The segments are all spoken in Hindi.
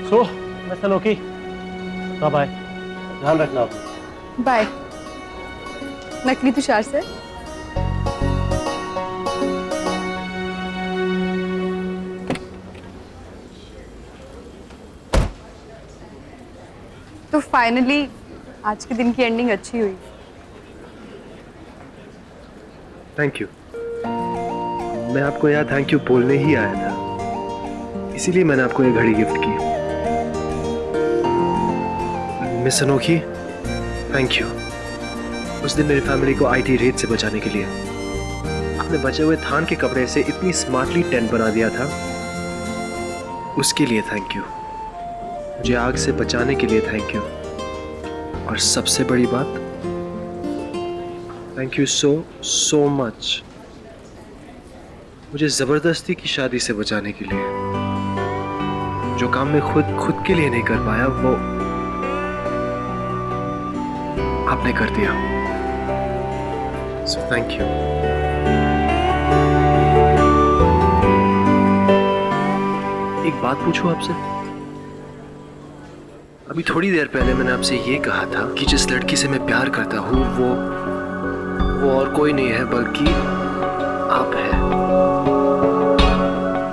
सो मिस्टर लोकी, बाय। ध्यान रखना आप। बाय। नकली तुषार सर। तो फाइनली आज के दिन की एंडिंग अच्छी हुई। Thank you. मैं आपको यहाँ थैंक यू बोलने ही आया था, इसीलिए मैंने आपको ये घड़ी गिफ्ट की। मिस अनोखी, थैंक यू। उस दिन मेरी फैमिली को आईटी रेड से बचाने के लिए आपने बचे हुए थान के कपड़े से इतनी स्मार्टली टेंट बना दिया था, उसके लिए थैंक यू। मुझे आग से बचाने के लिए थैंक यू, और सबसे बड़ी बात, थैंक यू सो मच मुझे जबरदस्ती की शादी से बचाने के लिए। जो काम मैं खुद के लिए नहीं कर पाया, वो आपने कर दिया। So thank you. एक बात पूछूं आपसे? अभी थोड़ी देर पहले मैंने आपसे ये कहा था कि जिस लड़की से मैं प्यार करता हूँ वो और कोई नहीं है बल्कि आप है।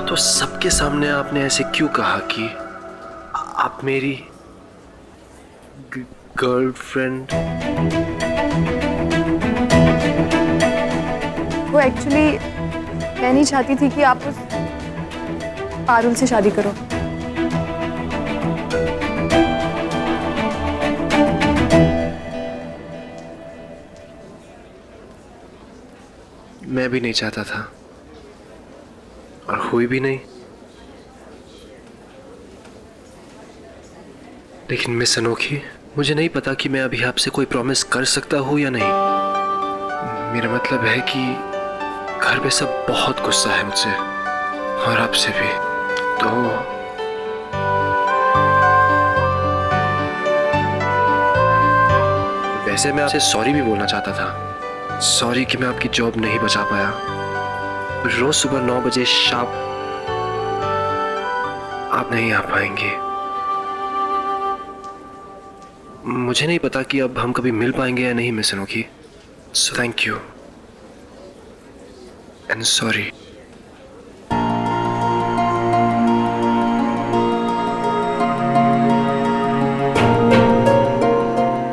तो सबके सामने आपने ऐसे क्यों कहा कि आप मेरी गर्लफ्रेंड? वो एक्चुअली मैं नहीं चाहती थी कि आप उस पारुल से शादी करो। मैं भी नहीं चाहता था, और हुई भी नहीं। लेकिन मिस अनोखी, मुझे नहीं पता कि मैं अभी आपसे कोई प्रॉमिस कर सकता हूँ या नहीं। मेरा मतलब है कि घर पे सब बहुत गुस्सा है मुझसे, और आपसे भी। तो वैसे मैं आपसे सॉरी भी बोलना चाहता था। सॉरी कि मैं आपकी जॉब नहीं बचा पाया। रोज सुबह 9 बजे शार्प आप नहीं आ पाएंगे। मुझे नहीं पता कि अब हम कभी मिल पाएंगे या नहीं मिस अनोखी। So thank you and sorry.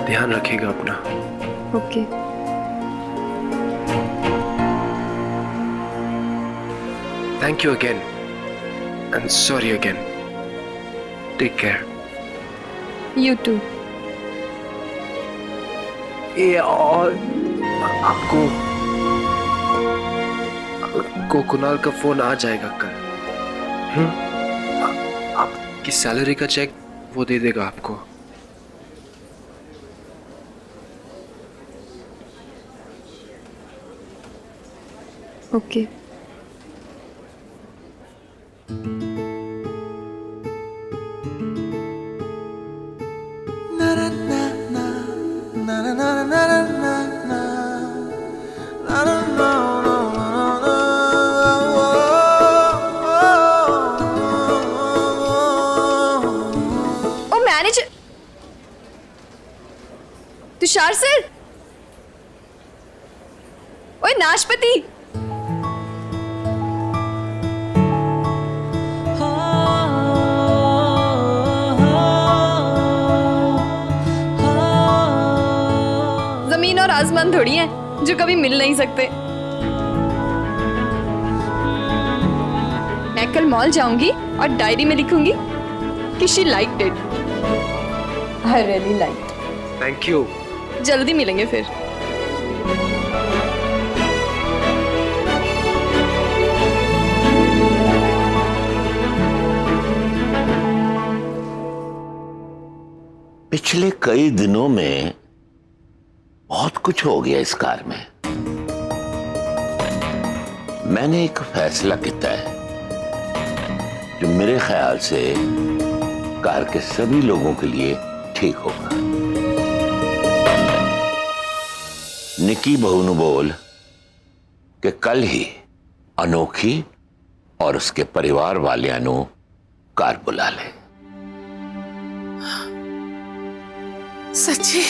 ध्यान रखिएगा अपना। Okay. Thank you again and sorry again. Take care. You too. ये और आपको कुणाल का फोन आ जाएगा कल। आपकी सैलरी का चेक वो दे देगा आपको। ओके। ओ मैनेजर तुषार सर, ओए नाशपति। जमीन और आसमान थोड़ी है जो कभी मिल नहीं सकते। मैं कल मॉल जाऊंगी और डायरी में लिखूंगी कि she liked it. I really liked. Thank you. जल्दी मिलेंगे फिर। पिछले कई दिनों में बहुत कुछ हो गया इस कार में। मैंने एक फैसला किया है जो मेरे ख्याल से कार के सभी लोगों के लिए ठीक होगा। निकी बहू नु बोल कि कल ही अनोखी और उसके परिवार वालियां नु कार बुला ले। सच्ची?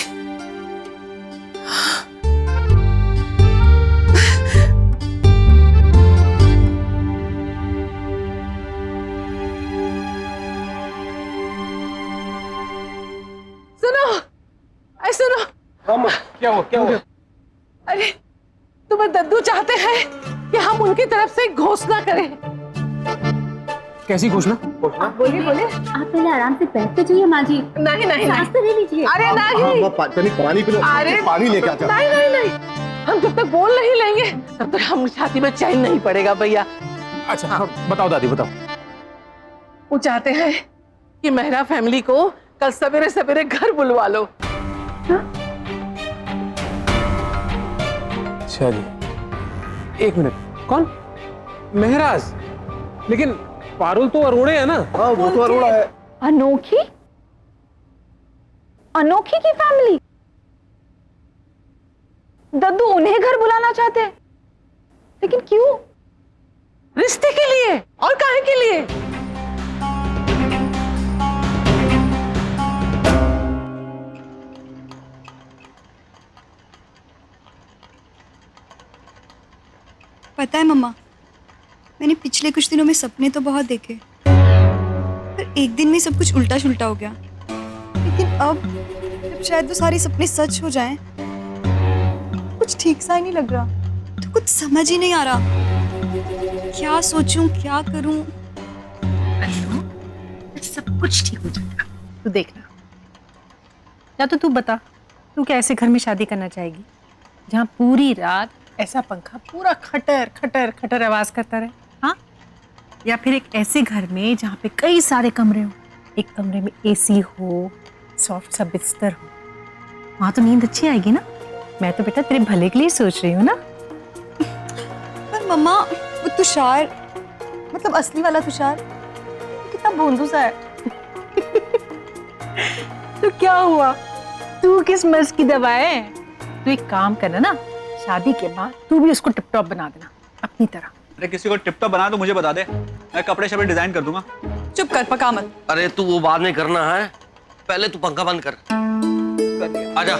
सुनो, सुनो। अम्मा क्या हुआ? अरे तुम्हें दद्दू चाहते हैं कि हम उनकी तरफ से घोषणा करें। कैसी घोषणा? बोलिए बोलिए। आप पहले आराम से बैठते जाइए माँ जी। नहीं नहीं सांस तो ले लीजिए। अरे नहीं, पानी पी लो। अरे पानी लेके आता। नहीं नहीं नहीं, हम जब तक बोल नहीं लेंगे तब तक हम छाती में चैन नहीं पड़ेगा भैया। अच्छा हाँ, बताओ दादी बताओ। वो चाहते हैं कि मेहरा फैमिली को कल सवेरे सवेरे घर बुलवा लो। अच्छा जी, एक मिनट, कौन? महराज? लेकिन पारुल तो अरोड़े है ना? हाँ वो तो अरोड़ा है। अनोखी? अनोखी की फैमिली? दद्दू उन्हें घर बुलाना चाहते हैं, लेकिन क्यों? रिश्ते के लिए और काहे के लिए? पता है मम्मा, मैंने पिछले कुछ दिनों में सपने तो बहुत देखे, पर एक दिन में सब कुछ उल्टा सुल्टा हो गया। लेकिन अब जब शायद वो सारे सपने सच हो जाएं, कुछ ठीक सा ही नहीं लग रहा, तो कुछ समझ ही नहीं आ रहा। क्या सोचूं, क्या करूं? सब कुछ ठीक हो जाएगा, तू देखना। या तो तू बता, तू क्या ऐसे घर में शादी करना चाहेगी जहाँ पूरी रात ऐसा पंखा पूरा खटर खटर खटर आवाज करता रहे? हाँ, या फिर एक ऐसे घर में जहाँ पे कई सारे कमरे हो, एक कमरे में एसी हो, सॉफ्ट सा बिस्तर हो, वहाँ तो नींद अच्छी आएगी ना। मैं तो बेटा तेरे भले के लिए सोच रही हूँ ना। पर मम्मा, वो तुषार, मतलब असली वाला तुषार, कितना भोंदू सा है। तो क्या हुआ, तू किस मर्ज की दवा है? तू एक काम करना ना, शादी के बाद तू भी उसको टिप टॉप बना देना अपनी तरह। अरे किसी को टिप टॉप बना तो मुझे बता दे, मैं कपड़े शपड़े डिजाइन कर दूंगा। चुप कर, पका मत। अरे तू वो बाद में करना है, पहले तू पंखा बंद कर। आजा।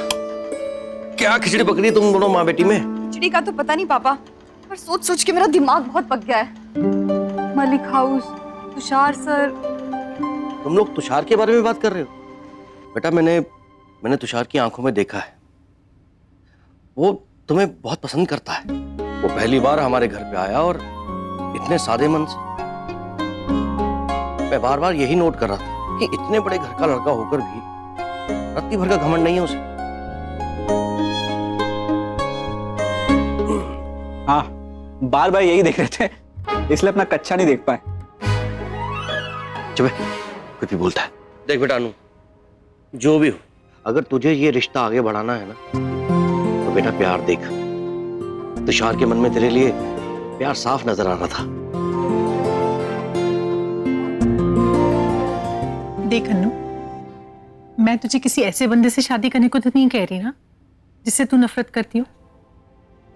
क्या खिचड़ी पकड़ी तुम दोनों माँ बेटी में? खिचड़ी का तो पता नहीं पापा, पर सोच सोच के मेरा दिमाग बहुत पक गया है। Malik house, Tushar sir. तुम लोग तुषार के बारे में बात कर रहे हो? बेटा मैंने तुषार की आंखों में देखा है, वो तुम्हें बहुत पसंद करता है। वो पहली बार हमारे घर पे आया और इतने सादे मन से। मैं बार बार यही नोट कर रहा था कि इतने बड़े घर का लड़का होकर भी रत्ती भर का घमंड नहीं है उसे। हाँ, बार बार यही देख रहे थे, इसलिए अपना कच्चा नहीं देख पाए। चुप है, कुछ भी बोलता है। देख बेटा अनु, जो भी हो, अगर तुझे ये रिश्ता आगे बढ़ाना है ना, तो बेटा प्यार देख। तुषार के मन में तेरे लिए प्यार साफ नजर आ रहा था। देख अन्नू, मैं तुझे किसी ऐसे बंदे से शादी करने को तो नहीं कह रही ना जिससे तू नफरत करती हो।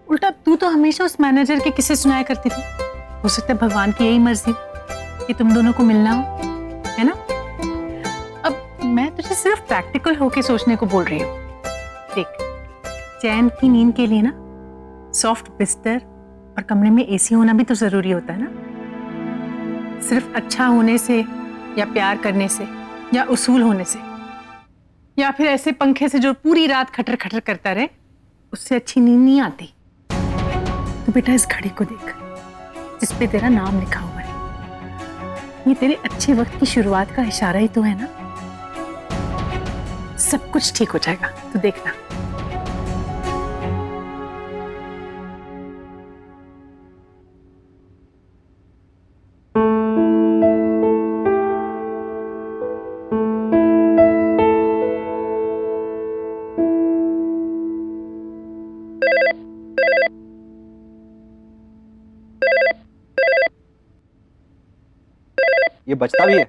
उल्टा तू तो हमेशा उस मैनेजर के किस्से सुनाया करती थी। हो सकता है भगवान की यही मर्जी कि तुम दोनों को मिलना हो, है ना? अब मैं तुझे सिर्फ प्रैक्टिकल होके सोचने को बोल रही हूँ। देख, चैन की नींद के लिए ना सॉफ्ट बिस्तर और कमरे में एसी होना भी तो जरूरी होता है ना। सिर्फ अच्छा होने से या प्यार करने से या उसूल होने से या फिर ऐसे पंखे से जो पूरी रात खटर खटर करता रहे, उससे अच्छी नींद नहीं आती। तो बेटा इस घड़ी को देख जिस पे तेरा नाम लिखा हुआ है। ये तेरे अच्छे वक्त की शुरुआत का इशारा ही तो है ना। सब कुछ ठीक हो जाएगा, तो देखना। ये बचता भी है।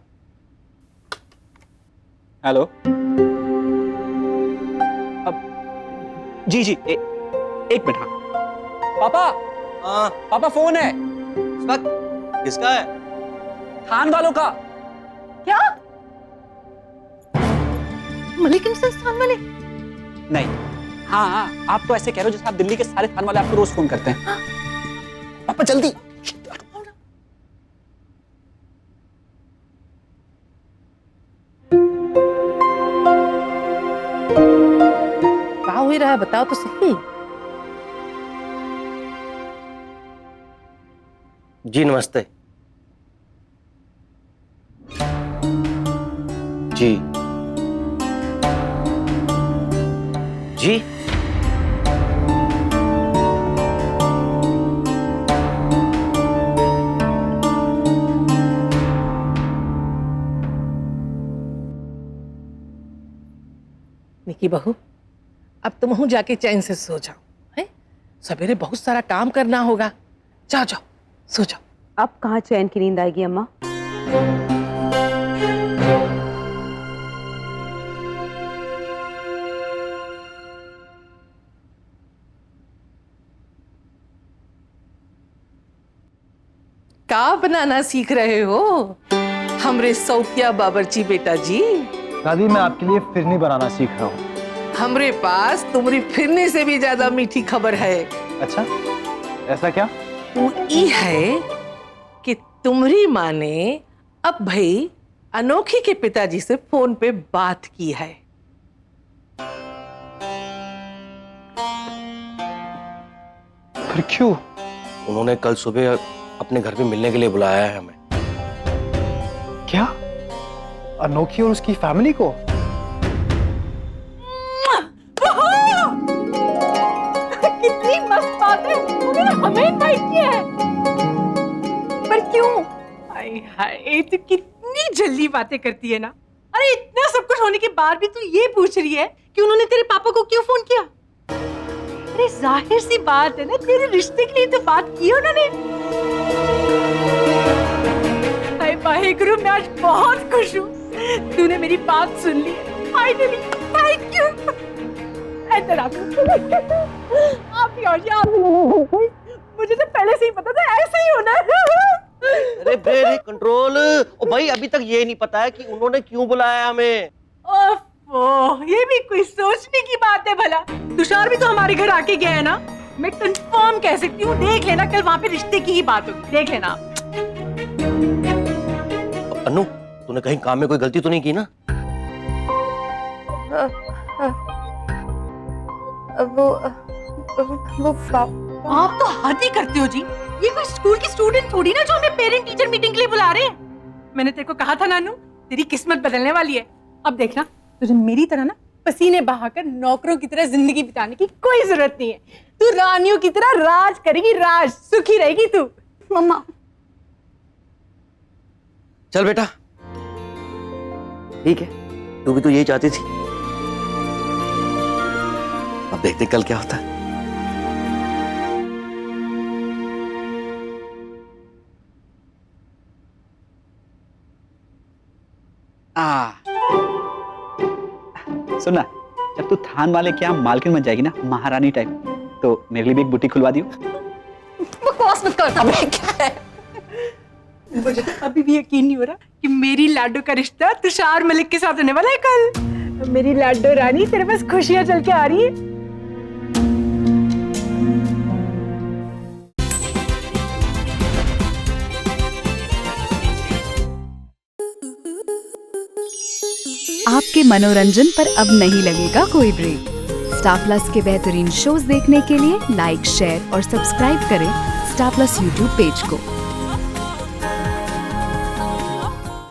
हेलो। अब जी जी एक मिनट। हाँ पापा, हाँ पापा फोन है। इस वक्त किसका है? थान वालों का। क्या? मलिक संस्थान वाले? नहीं, हाँ आप तो ऐसे कह रहे हो जैसे आप दिल्ली के सारे थान वाले आपको रोज फोन करते हैं। पापा जल्दी। क्या हो रहा है बताओ तो सही। जी नमस्ते। जी जी निकी बहू, अब तुम हूं जाके चैन से सो जाओ, है? सवेरे बहुत सारा काम करना होगा। जाओ जाओ सो जाओ। अब कहाँ चैन की नींद आएगी अम्मा? का बनाना सीख रहे हो हमरे सौकिया बाबरची बेटा जी? दादी मैं आपके लिए फिरनी बनाना सीख रहा हूँ। हमरे पास तुम्हारी फिरने से भी ज्यादा मीठी खबर है। अच्छा, ऐसा क्या? वो ये है कि तुम्हारी माँ ने अब भाई अनोखी के पिताजी से फोन पे बात की है। फिर क्यों? उन्होंने कल सुबह अपने घर पे मिलने के लिए बुलाया है हमें। क्या? अनोखी और उसकी फैमिली को? कितनी मस्त बात है, उन्होंने हमें इनवाइट किया है। पर क्यों? हाय हाय, तू कितनी जल्दी बातें करती है ना। अरे इतना सब कुछ होने के बाद भी तू ये पूछ रही है कि उन्होंने तेरे पापा को क्यों फोन किया? अरे जाहिर सी बात है ना, तेरे रिश्ते के लिए तो बात की उन्होंने। हाय वाहेगुरु, मैं आज बहुत खुश हूँ, तूने मेरी बात सुन ली। Finally, thank you. इधर आप मुझे तो पहले से ही पता था ऐसे ही होना है। अरे ब्रेरे कंट्रोल। ओ भाई अभी तक ये नहीं पता है कि उन्होंने क्यों बुलाया हमें। ओह, ये भी कोई सोचने की बात है भला। तुषार भी तो हमारे घर आके गया है ना। मैं कंफर्म कह सकती हूँ, देख लेना कल वहाँ पे रिश्ते की ही बात होगी, देख लेना। अनु, तूने कहीं काम में कोई गलती तो नहीं की ना? आप तो हद ही करते हो जी। ये कोई स्कूल की स्टूडेंट थोड़ी ना जो हमें पेरेंट टीचर मीटिंग के लिए बुला रहे हैं। मैंने तेरे को कहा था नानू, तेरी किस्मत बदलने वाली है। अब देखना, तुझे मेरी तरह ना पसीने बहाकर नौकरों की तरह जिंदगी बिताने की कोई जरूरत नहीं है। तू रानियों की तरह राज करेगी, राज, सुखी रहेगी तू। मम्मा चल बेटा, ठीक है, तू भी तो यही चाहती थी। अब देखते कल क्या होता है। सुनना, जब तू थान वाले के यहाँ मालकिन बन जाएगी ना, महारानी टाइप, तो मेरे लिए भी एक बुटीक खुलवा दियो। बकवास मत कर। अबे क्या है? मुझे तो अभी भी यकीन नहीं हो रहा कि मेरी लाडो का रिश्ता तुषार मलिक के साथ होने वाला है कल। मेरी लाडो रानी, तेरे पास खुशियां चल के आ रही है। आपके मनोरंजन पर अब नहीं लगेगा कोई ब्रेक। स्टार प्लस के बेहतरीन शोज देखने के लिए लाइक, शेयर और सब्सक्राइब करें स्टार प्लस यूट्यूब पेज को।